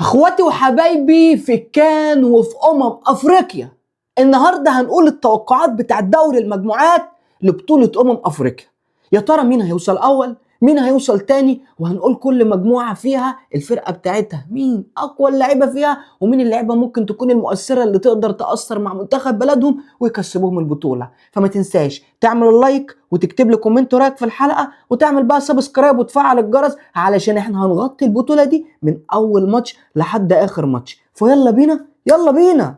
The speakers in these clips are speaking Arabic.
اخواتي وحبايبي في كان وفي افريقيا، النهارده هنقول التوقعات بتاع دوري المجموعات لبطولة افريقيا. يا ترى مين هيوصل اول، مين هيوصل تاني، وهنقول كل مجموعة فيها الفرقة بتاعتها، مين اقوى اللعيبة فيها، ومين اللعيبة ممكن تكون المؤثرة اللي تقدر تأثر مع منتخب بلدهم ويكسبوهم البطولة. فما تنساش تعمل اللايك وتكتب لي كومنت رايك في الحلقة، وتعمل بقى سبسكرايب وتفعل الجرس علشان احنا هنغطي البطولة دي من اول ماتش لحد اخر ماتش. فيلا بينا يلا بينا.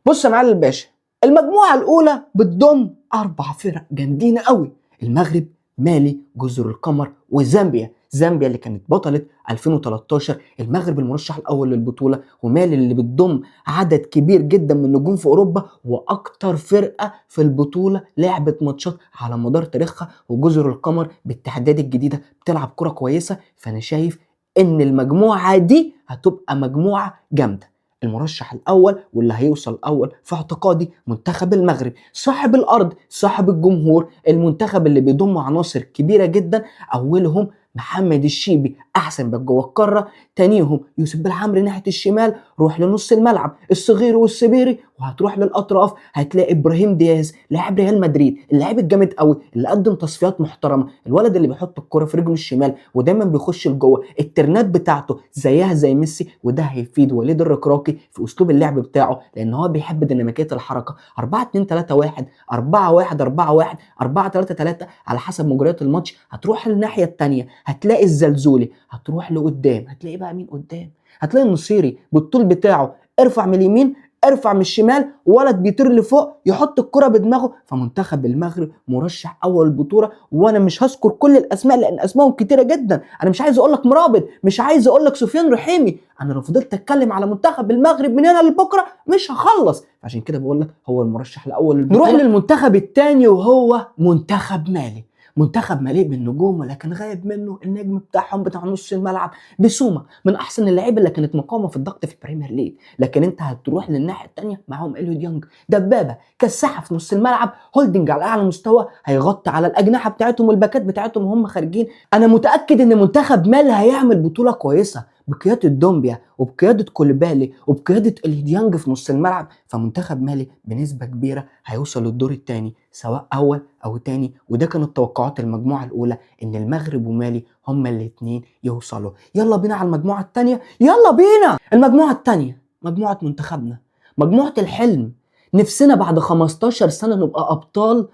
بص يا معلم الباشا، المجموعة الأولى بتضم 4 فرق جامدين قوي: المغرب، مالي، جزر القمر، وزامبيا. زامبيا اللي كانت بطلة 2013، المغرب المرشح الأول للبطولة، ومالي اللي بتضم عدد كبير جدا من النجوم في أوروبا وأكتر فرقة في البطولة لعبت ماتشات على مدار تاريخها، وجزر القمر بالتعداد الجديدة بتلعب كرة كويسة. فأنا شايف إن المجموعة دي هتبقى مجموعة جامدة. المرشح الاول واللي هيوصل اول في اعتقادي منتخب المغرب، صاحب الارض، صاحب الجمهور، المنتخب اللي بيضم عناصر كبيره جدا، اولهم محمد الشيبي احسن باك جوه القاره، تانيهم يوسف بالعمري ناحيه الشمال، روح لنص الملعب الصغير والسبيري، وهتروح للاطراف هتلاقي ابراهيم دياز لاعب ريال مدريد، اللاعب الجامد قوي اللي قدم تصفيات محترمه، الولد اللي بيحط الكره في رجله الشمال ودايما بيخش لجوه، الترنات بتاعته زيها زي ميسي، وده هيفيد وليد الركراكي في اسلوب اللعب بتاعه لان هو بيحب ديناميكيه الحركه. 4 2 3 1 4 1 4 1 4 3 3 على حسب مجريات الماتش. هتروح الناحيه الثانيه هتلاقي الزلزولي، هتروح لقدام هتلاقي بقى مين قدام، هتلاقي النصيري بالطول بتاعه، ارفع من اليمين ارفع من الشمال، ولد بيطير لفوق يحط الكرة بدماغه. فمنتخب المغرب مرشح اول البطوله، وانا مش هذكر كل الاسماء لان اسمائهم كتيره جدا. انا مش عايز اقول لك مرابط، مش عايز اقول لك سفيان رحيمي، انا لو فضلت اتكلم على منتخب المغرب من هنا لبكره مش هخلص. عشان كده بقول لك هو المرشح الاول للبطوله. نروح للمنتخب الثاني وهو منتخب مالي. منتخب مليء بالنجوم ولكن غايب منه النجم بتاعهم بتاع نص الملعب بسومه، من احسن اللعيبه اللي كانت مقاومه في الضغط في البريمير ليج. لكن انت هتروح للناحيه الثانيه معاهم اليو ديانج، دبابه كساحه في نص الملعب، هولدنج على اعلى مستوى، هيغطي على الاجنحه بتاعتهم والباكات بتاعتهم وهم خارجين. انا متاكد ان منتخب مالي هيعمل بطوله كويسه بقياده دومبيا وبقياده كوليبالي وبقياده اليو ديانج في نص الملعب. فمنتخب مالي بنسبه كبيره هيوصل للدور الثاني سواء اول او تاني، وده كانت توقعات المجموعه الاولى ان المغرب ومالي هما الاثنين يوصلوا. يلا بينا على المجموعه الثانيه، يلا بينا. المجموعه الثانيه مجموعه منتخبنا، مجموعه الحلم. نفسنا بعد 15 سنه نبقى ابطال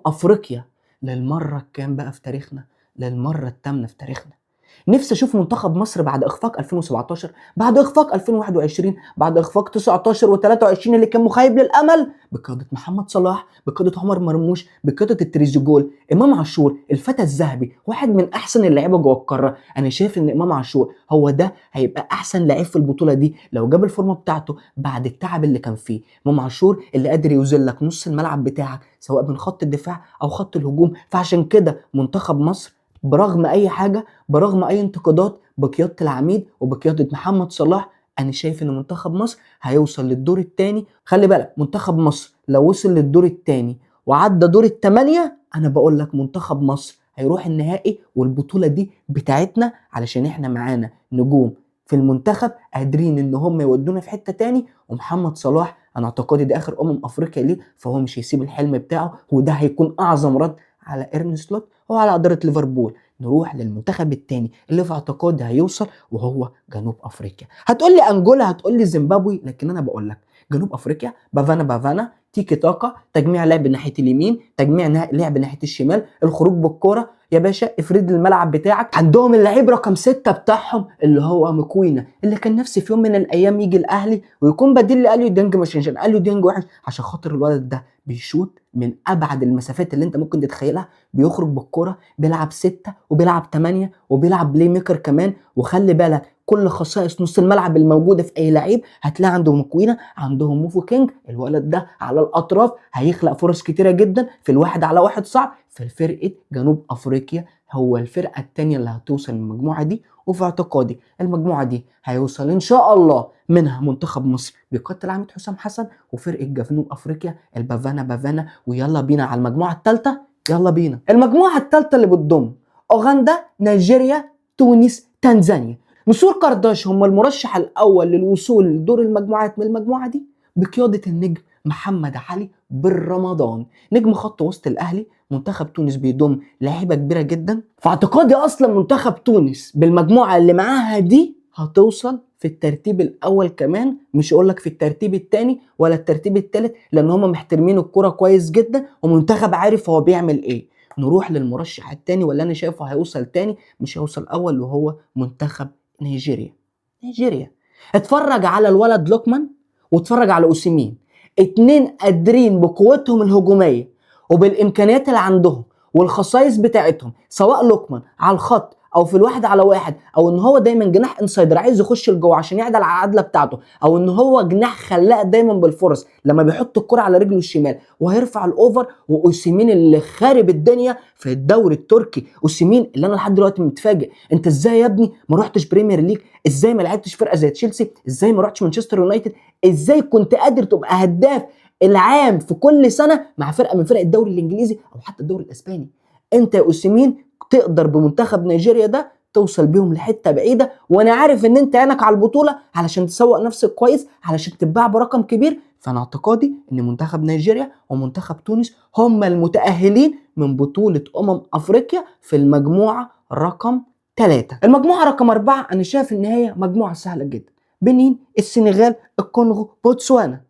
افريقيا للمره الكام بقى في تاريخنا، للمره الثامنه في تاريخنا. نفسي اشوف منتخب مصر بعد اخفاق 2017، بعد اخفاق 2021، بعد اخفاق 19 و23 اللي كان مخيب للامل، بقياده محمد صلاح، بقياده عمر مرموش، بقياده التريزيجول، امام عاشور الفتى الذهبي، واحد من احسن اللعيبه جوه القاره. انا شايف ان امام عاشور هو ده هيبقى احسن لعيب في البطوله دي لو جاب الفورمه بتاعته بعد التعب اللي كان فيه. امام عاشور اللي قادر يوزن لك نص الملعب بتاعك سواء من خط الدفاع او خط الهجوم. فعشان كده منتخب مصر برغم اي حاجه، برغم اي انتقادات، بقياده العميد وبقياده محمد صلاح، انا شايف ان منتخب مصر هيوصل للدور الثاني. خلي بالك منتخب مصر لو وصل للدور الثاني وعدى دور الثمانيه، انا بقول لك منتخب مصر هيروح النهائي، والبطوله دي بتاعتنا علشان احنا معانا نجوم في المنتخب قادرين ان هم يودونا في حته تاني. ومحمد صلاح انا اعتقادي ده اخر افريقيا ليه، فهو مش هيسيب الحلم بتاعه، وده هيكون اعظم رد على ايرن سلوت وعلى اداره ليفربول. نروح للمنتخب الثاني اللي في اعتقادي هيوصل وهو جنوب افريقيا. هتقول لي انجولا، هتقول لي زيمبابوي، لكن انا بقول لك جنوب افريقيا بافانا تيكي تاكا، تجميع لعب ناحيه اليمين، تجميع لعب ناحيه الشمال، الخروج بالكوره يا باشا، افرد الملعب بتاعك. عندهم اللعيب رقم 6 بتاعهم اللي هو مكوينا، اللي كان نفسي في يوم من الايام يجي الاهلي ويكون بديل لاليو ديانج، مش عشان اليو ديانج وحش، عشان خاطر الولد ده بيشوط من ابعد المسافات اللي انت ممكن تتخيلها، بيخرج بالكرة، بيلعب 6 وبيلعب 8 وبيلعب بلاي ميكر كمان. وخلي بالك كل خصائص نص الملعب الموجوده في اي لعيب هتلاقي عندهم مكوينه، عندهم موفو كينج، الولد ده على الاطراف هيخلق فرص كتيره جدا في الواحد على واحد صعب في فرقه جنوب افريقيا هو الفرقة التانية اللي هتوصل من المجموعة دي، وفي اعتقادي المجموعة دي هيوصل إن شاء الله منها منتخب مصر بقيادة العميد حسام حسن، وفرقة جنوب أفريقيا البافانا، ويلا بينا على المجموعة التالتة. يلا بينا. المجموعة التالتة اللي بتضم أوغندا، نيجيريا، تونس، تنزانيا. نسور قرداش هم المرشح الأول للوصول لدور المجموعات من المجموعة دي بقيادة النجم محمد علي بالرمضان، نجم خط وسط الأهلي. منتخب تونس بيضم لعيبة كبيرة جدا، في اعتقادي أصلا منتخب تونس بالمجموعة اللي معاها دي هتوصل في الترتيب الأول كمان، مش أقولك في الترتيب التاني ولا الترتيب التالت، لأن هم محترمين الكرة كويس جدا ومنتخب عارف هو بيعمل إيه. نروح للمرشح التاني واللي أنا شايفه هيوصل تاني مش هيوصل أول، وهو منتخب نيجيريا. اتفرج على الولد لوكمان واتفرج على اوسيمين، اتنين قادرين بقوتهم الهجوميه وبالامكانيات اللي عندهم والخصائص بتاعتهم، سواء لوكمان على الخط او في الواحد على واحد، او ان هو دايما جناح انسايدر عايز يخش لجوه عشان يعدل على العدله بتاعته، او ان هو جناح خلاق دايما بالفرص لما بيحط الكره على رجله الشمال وهيرفع الاوفر. واوسيمين اللي خارب الدنيا في الدوري التركي، اوسيمين اللي انا لحد دلوقتي متفاجئ انت ازاي يا ابني ما رحتش بريمير ليج، ازاي ما لعبتش فرقه زي تشيلسي، ازاي ما رحتش مانشستر يونايتد، ازاي كنت قادر تبقى هداف العام في كل سنه مع فرقه من فرق الدوري الانجليزي او حتى الدوري الاسباني. انت يا اوسيمين تقدر بمنتخب نيجيريا ده توصل بيهم لحته بعيده، وانا عارف ان انت عينك على البطوله علشان تسوق نفسك كويس علشان تتباع برقم كبير. فانا اعتقادي ان منتخب نيجيريا ومنتخب تونس هم المتاهلين من بطوله افريقيا في المجموعه رقم 3. المجموعه رقم 4 انا شايف ان هي مجموعه سهله جدا، بنين، السنغال، الكونغو، بوتسوانا.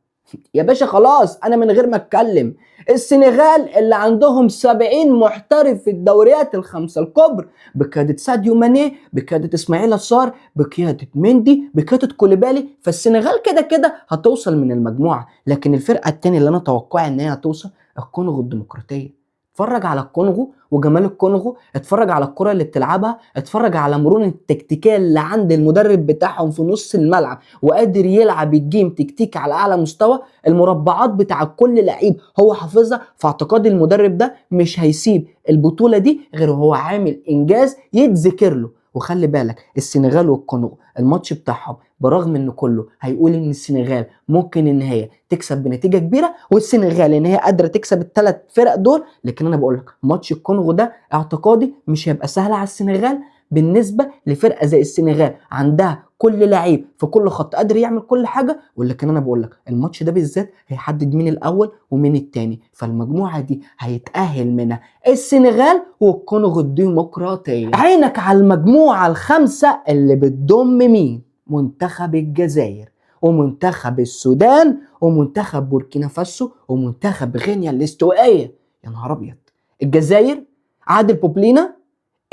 يا باشا خلاص انا من غير ما اتكلم، السنغال اللي عندهم 70 محترف في الدوريات الخمسه الكبرى بقياده ساديو ماني، بقياده اسماعيل صار، بقياده مندي، بقياده كوليبالي. فالسنغال كده كده هتوصل من المجموعه، لكن الفرقه الثانيه اللي انا اتوقع ان هي هتوصل الكونغو الديمقراطيه. اتفرج على الكونغو وجمال الكونغو، اتفرج على الكره اللي بتلعبها، اتفرج على مرونه التكتيكيه اللي عند المدرب بتاعهم في نص الملعب، وقادر يلعب الجيم تكتيك على اعلى مستوى. المربعات بتاع كل لعيب هو حافظها، في اعتقاد المدرب ده مش هيسيب البطوله دي غير وهو عامل انجاز يتذكر له. وخلي بالك السنغال والكونغو الماتش بتاعهم برغم ان كله هيقول ان السنغال ممكن ان هي تكسب بنتيجه كبيره والسنغال ان هي قادره تكسب الثلاث فرق دول، لكن انا بقول لك ماتش الكونغو ده اعتقادي مش هيبقى سهل على السنغال بالنسبه لفرقه زي السنغال عندها كل لعيب في كل خط قادر يعمل كل حاجه. ولكن انا بقول لك الماتش ده بالذات هيحدد مين الاول ومين الثاني، فالمجموعه دي هيتاهل منها السنغال والكونغو الديمقراطيه. عينك على المجموعه الخامسه اللي بتضم مين؟ منتخب الجزائر ومنتخب السودان ومنتخب بوركينا فاسو ومنتخب غينيا الاستوائيه. يا نهار ابيض، الجزائر عادل بوبلينا،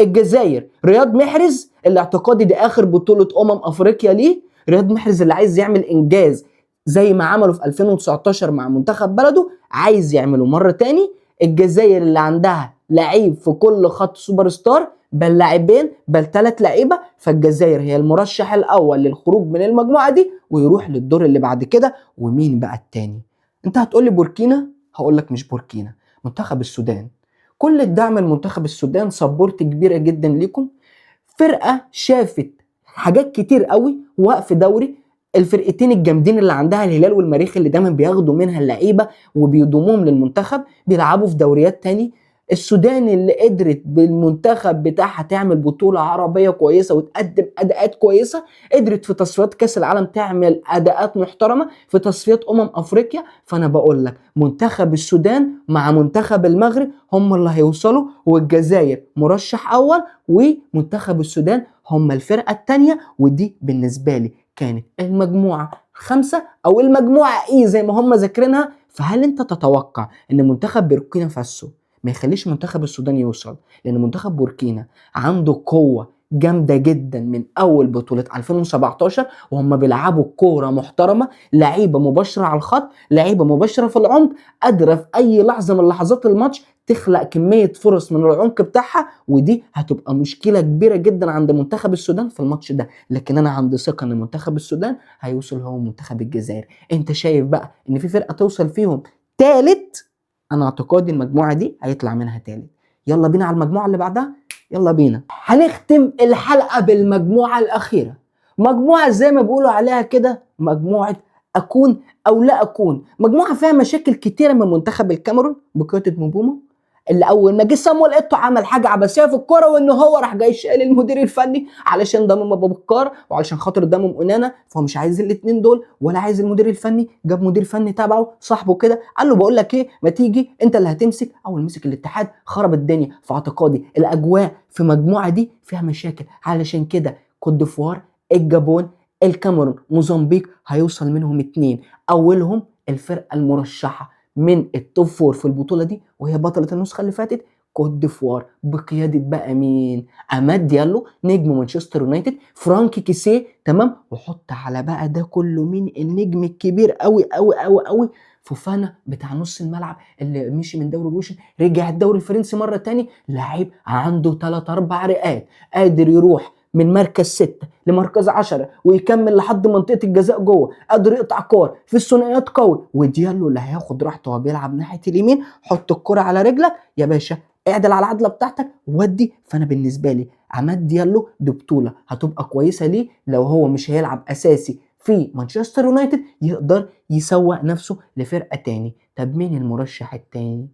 الجزائر رياض محرز اللي اعتقادي دي اخر بطوله افريقيا ليه، رياض محرز اللي عايز يعمل انجاز زي ما عمله في 2019 مع منتخب بلده عايز يعمله مره تاني. الجزائر اللي عندها لعيب في كل خط سوبر ستار، بل لاعبين بل 3 لعيبه، فالجزائر هي المرشح الاول للخروج من المجموعه دي ويروح للدور اللي بعد كده. ومين بقى التاني؟ انت هتقولي بوركينا، هقولك مش بوركينا، منتخب السودان. كل الدعم لمنتخب السودان، سبورت كبيره جدا ليكم، فرقه شافت حاجات كتير قوي، وقف دوري، الفرقتين الجامدين اللي عندها الهلال والمريخ اللي دايما بياخدوا منها اللعيبه وبيضموهم للمنتخب بيلعبوا في دوريات تاني. السودان اللي قدرت بالمنتخب بتاعها تعمل بطوله عربيه كويسه وتقدم اداءات كويسه، قدرت في تصفيات كاس العالم تعمل اداءات محترمه في تصفيات افريقيا. فانا بقول لك منتخب السودان مع منتخب المغرب هم اللي هيوصلوا، والجزائر مرشح اول ومنتخب السودان هم الفرقه الثانيه. ودي بالنسبه لي كانت المجموعه 5 او المجموعه ايه زي ما هم ذاكرينها. فهل انت تتوقع ان منتخب بوركينا فاسو ما يخليش منتخب السودان يوصل؟ لان منتخب بوركينا عنده قوه جامده جدا من اول بطوله 2017 وهم بيلعبوا كوره محترمه، لعيبه مباشره على الخط، لعيبه مباشره في العمق، قادره في اي لحظه من لحظات الماتش تخلق كميه فرص من العمق بتاعها. ودي هتبقى مشكله كبيره جدا عند منتخب السودان في الماتش ده، لكن انا عندي ثقه ان منتخب السودان هيوصل هو منتخب الجزائر. انت شايف بقى ان في فرقه توصل فيهم ثالث؟ انا اعتقادي المجموعه دي هيطلع منها ثالث. يلا بينا على المجموعه اللي بعدها. يلا بينا. هنختم الحلقة بالمجموعة الأخيرة، مجموعة زي ما بيقولوا عليها كده مجموعة أكون أو لا أكون. مجموعة فيها مشاكل كتيرة من منتخب الكاميرون بقيادة موبومو، اللي أول ما جه صامويل إيتو عمل حاجة عبثية في الكورة، وإن هو راح جاي شايل المدير الفني علشان ضمم أبو بكار وعلشان خاطر ضمم أونانا، فهو مش عايز الاتنين دول ولا عايز المدير الفني. جاب مدير فني تبعه صاحبه كده، قال له بقول لك إيه، ما تيجي أنت اللي هتمسك. أول مسك الاتحاد خرب الدنيا. في اعتقادي الأجواء في المجموعة دي فيها مشاكل، علشان كده كوت ديفوار، الجابون، الكاميرون، موزمبيق هيوصل منهم اتنين. اولهم الفرقه المرشحه من التوب فور في البطوله دي، وهي بطله النسخه اللي فاتت كوت ديفوار، بقياده بقى مين؟ اماد ديالو نجم مانشستر يونايتد، فرانكي كيسيه، تمام. وحط على بقى ده كله مين؟ النجم الكبير قوي قوي قوي قوي فوفانا بتاع نص الملعب اللي مشي من دوري روشن رجع الدوري الفرنسي مره تاني. لعيب عنده 3 4 رئات، قادر يروح من مركز 6 لمركز 10 ويكمل لحد منطقه الجزاء جوه، قادر يقطع كور في الثنائيات قوي. وديالو اللي هياخد راحته وهو بيلعب ناحيه اليمين، حط الكره على رجلك يا باشا، اعدل على العدله بتاعتك ودي. فانا بالنسبه لي عماد ديالو دي بطوله هتبقى كويسه ليه لو هو مش هيلعب اساسي في مانشستر يونايتد، يقدر يسوق نفسه لفرقه تاني. طب مين المرشح التاني؟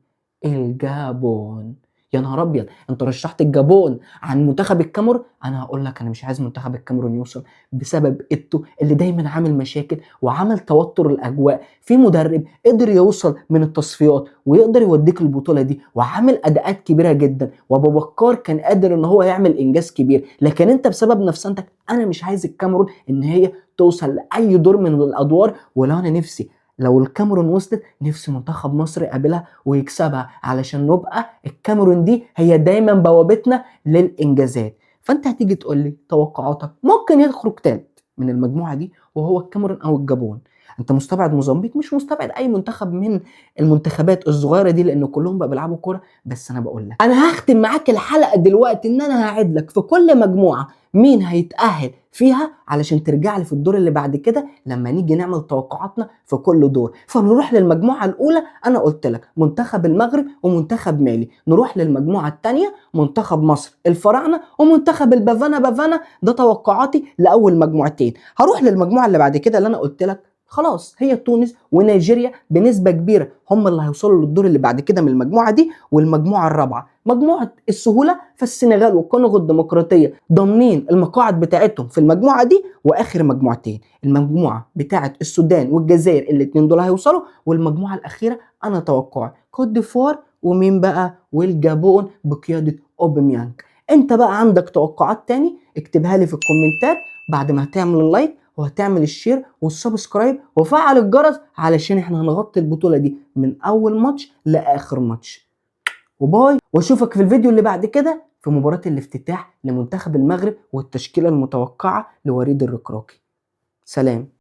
الجابون. يا نهار ابيض، انت رشحت الجابون عن منتخب الكاميرون؟ انا هقول لك انا مش عايز منتخب الكاميرون يوصل، بسبب ايتو اللي دايما عامل مشاكل وعمل توتر الاجواء. في مدرب قدر يوصل من التصفيات ويقدر يوديك البطوله دي وعامل اداءات كبيره جدا، وابو بكار كان قادر ان هو يعمل انجاز كبير، لكن انت بسبب نفسنتك انا مش عايز الكاميرون ان هي توصل لاي دور من الادوار. ولو انا نفسي لو الكاميرون وصلت، نفسي منتخب مصر يقابلها ويكسبها، علشان نبقى الكاميرون دي هي دايما بوابتنا للانجازات. فانت هتيجي تقول لي توقعاتك ممكن يخرج ثالث من المجموعه دي وهو الكاميرون او الجابون. انت مستبعد موزمبيق، مش مستبعد اي منتخب من المنتخبات الصغيره دي لان كلهم بقى بيلعبوا كوره. بس انا بقول لك انا هختم معاك الحلقه دلوقتي ان انا هعد لك في كل مجموعه مين هيتاهل فيها، علشان ترجع لي في الدور اللي بعد كده لما نيجي نعمل توقعاتنا في كل دور. فنروح للمجموعه الاولى، انا قلت لك منتخب المغرب ومنتخب مالي. نروح للمجموعه الثانيه منتخب مصر، الفراعنه، ومنتخب البافانا. ده توقعاتي لاول مجموعتين. هروح للمجموعه اللي بعد كده اللي انا قلت لك خلاص هي تونس ونيجيريا بنسبه كبيره هم اللي هيوصلوا للدور اللي بعد كده من المجموعه دي. والمجموعه الرابعه مجموعه السهوله، فالسنغال والكونغو الديمقراطيه ضامنين المقاعد بتاعتهم في المجموعه دي. واخر مجموعتين المجموعه بتاعه السودان والجزائر، الاثنين دول هيوصلوا. والمجموعه الاخيره انا توقعي كوت ديفوار ومين بقى؟ والجابون بقياده اوباميانج. انت بقى عندك توقعات تاني اكتبها لي في الكومنتات بعد ما هتعمل اللايك وهتعمل الشير والسبسكرايب وفعل الجرس، علشان احنا هنغطي البطولة دي من اول ماتش لاخر ماتش. وباي، واشوفك في الفيديو اللي بعد كده في مباراة الافتتاح لمنتخب المغرب والتشكيلة المتوقعة لوليد الركراكي. سلام.